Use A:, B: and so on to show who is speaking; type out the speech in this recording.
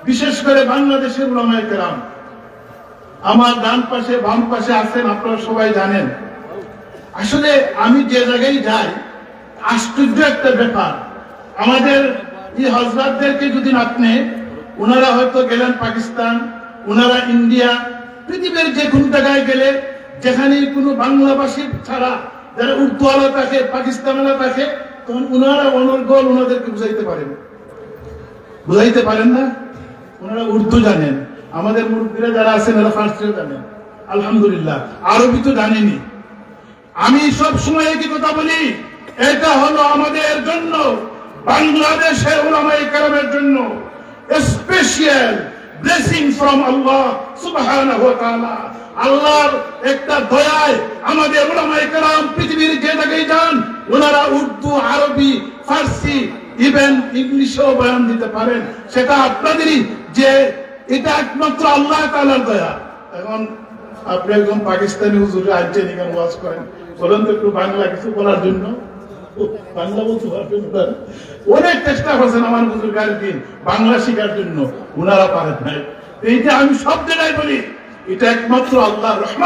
A: বিশেষ করে বাংলাদেশের উলামায়ে কেরাম আমার ডান পাশে বাম পাশে আছেন, আপনারা সবাই জানেন। আসলে আমি যে জায়গায় যাই আশ্চর্য একটা ব্যাপার, আমাদের এই হযরতদেরকে যদি আপনি, ওনারা হয়তো গেলেন পাকিস্তান, ওনারা ইন্ডিয়া, পৃথিবীর যে কোন জায়গায় গেলে যেখানে কোনো বাংলাভাষী ছাড়া যারা উর্দুওয়ালা থাকে, পাকিস্তানওয়ালা থাকে, তখন ওনারা অনর্গল ওনাদেরকে বুঝাইতে পারেন না। ওনারা উর্দু জানেন, আমাদের মুরব্বীরা যারা আছেন এরা ফার্সিও জানেন, আলহামদুলিল্লাহ। আরবি তো জানেনি। আমি সব সময় একই কথা বলি, এটা হলো আমাদের জন্য, বাংলাদেশের উলামায়ে কেরামের জন্য স্পেশাল ব্লেসিং ফ্রম আল্লাহ সুবহানাহু ওয়া তাআলা। আল্লাহর একটা দয়ায় আমাদের উলামায়ে কেরাম পৃথিবীর যে জায়গায় যান, ওনারা উর্দু, আরবি, ফার্সি, ইভেন ইংলিশেও বয়ান দিতে পারেন। সেটা আপনাদেরই, যে এটা একমাত্র আল্লাহ তাআলার দয়া। এখন আপনি একজন পাকিস্তানি হুজুরে আইটেন এখানে ওয়াজ করেন, বলেন তো একটু বাংলা কিছু বলার জন্য। বাংলা বলতে পারবেন? অনেক চেষ্টা করছেন আমার বুজুর্গার দিন বাংলা শেখার জন্য, ওনারা পারেন নাই। এইটা আমি সব জায়গায় বলি, এটা একমাত্র আল্লাহর রহমত।